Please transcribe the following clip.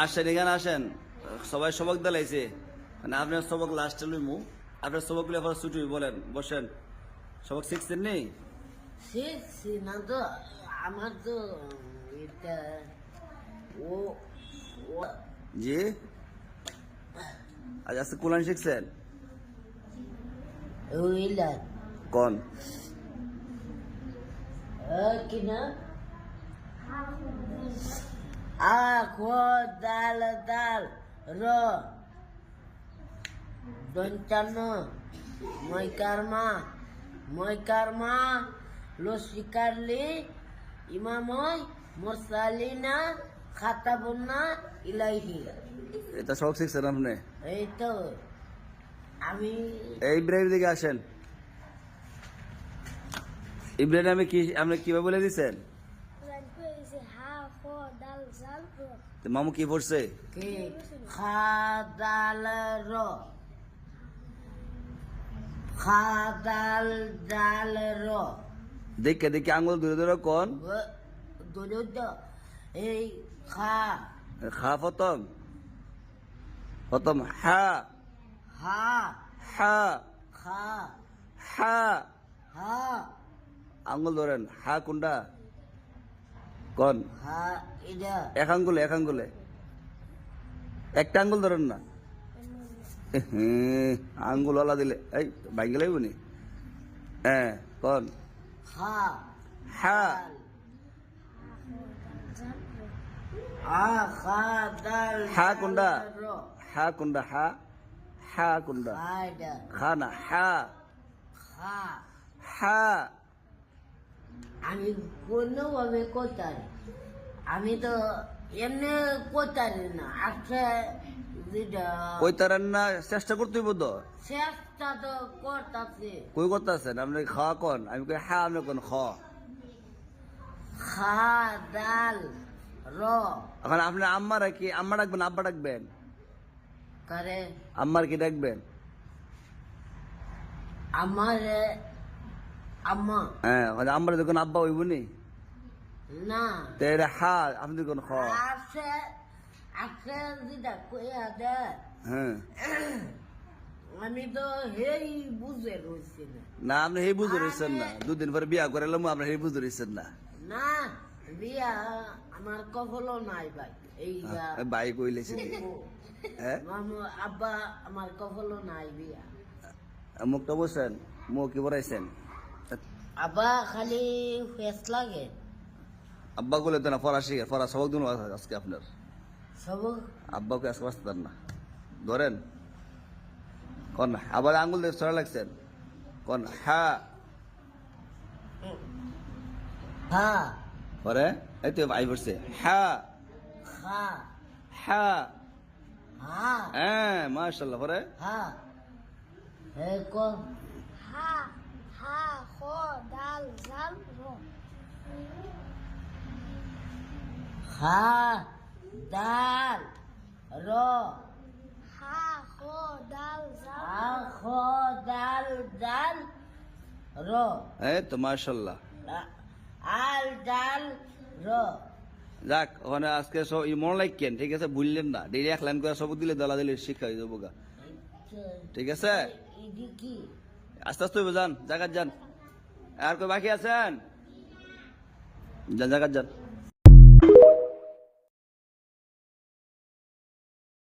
আসেন এখানে আসেন, সবাই সবক দিলাইছে, মানে আপনার সবক লাস্টে লইমু, আপনার সবক গুলো এখন ছুটি বলেন, বসেন। সবক শিখছেন নেই? শিখছি না তো, আমার তো এটা ও জি, আজ আজকে কোরআন শিখছেন? ওইলা কোন কি না আ খ দাল দাল র দন্তান্ন ময়কারমা লসিকারলি ইমাময় মোরসালিনা খাতাবুন্না ইলাইহি। এটা সবক শিখছেন আপনি? এই তো আমি এই ইব্রাহিম দিকে আসেন। ইব্রাহিম আমি কি আপনি কিভাবে বলে দিচ্ছেন? মামু কি পড়ছে? কে খাদাল র খাদাল দাল র দেখে দেখে আঙুল ধরে ধরে কোন দলিত এই খা খা প্রথম প্রথম হা হা হা খা হা হা আঙুল ধরেন, হা কোনটা কোন? হা এটা এক আঙ্গুলে একটা আঙ্গুল ধরেন না, আঙ্গুল ওলা দিলে এই ভাঙ্গে লাগবে নি। হ্যাঁ কোন? খা হা আ খা দাল হা কোনটা? র হা কোনটা? হা হা কোনটা? খা এটা খা না, হা খা হা। আমি কোনোভাবে কোথায় আমি তো এমনি কোথায় না আচ্ছা যেটা কই তারেন না, চেষ্টা করতে হইব তো। চেষ্টা তো করতেছে কই করতেছেন আপনি? খাওয়া কোন? আমি কই হা, আপনি কোন খ? খা দাল র এখন আপনি আম্মা কি আম্মা ডাকবেন, আব্বা ডাকবেন? করে আম্মার কি ডাকবেন? আমার আম্মা হ্যাঁ, আম্মার যখন আব্বা হইব নি, না তো এটা হা, আপনি কোন খ? আছে আছে যেটা কইয়া দে হ্যাঁ আমি তো হেই বুঝে রয়েছি না না, আপনি সেই বুঝতে রয়েছেন না, দুদিন পরে বিয়া করে এলাম, আপনি সেই বুঝতে রয়েছেন না। না বিয়া আমার কখনো নাই ভাই এই ভাই কইলেছি হ্যাঁ, মামু আব্বা আমার কখনো নাই বিয়া মুখটা বসেন, মুখ কি বড়াইছেন? আব্বা খালি ফেস লাগে আব্বা বলে তো না, ফরা শিখে, ফরা সবক দিন আজকে আপনার সব আব্বাকে আজকে বাঁচতে পারেন না। ধরেন কোন? আবার আঙ্গুল দিয়ে ছড়া লাগছেন কোন? হা হ্যাঁ পরে এই তো ভাই পড়ছে হা খা হা। হ্যাঁ হ্যাঁ মাশাআল্লাহ। পরে হ্যাঁ হে কোন হা হা খ দাল জাল র খা দাল র হা খ দাল জাল আ খ দাল দাল র এই তো মাশাআল্লাহ। আল ডাল র যাক, ওখানে আজকে সব মনে লাগছেন, ঠিক আছে? ভুললেন না, ডেলি এক লাইন করে সবক দিলে দলা দিলে শিক্ষা হয়ে যাবো গা, ঠিক আছে? ইদি কি আস্তে আস্তে যান, জায়গা যান। আর কই বাকি আছেন? যান জায়গা যান।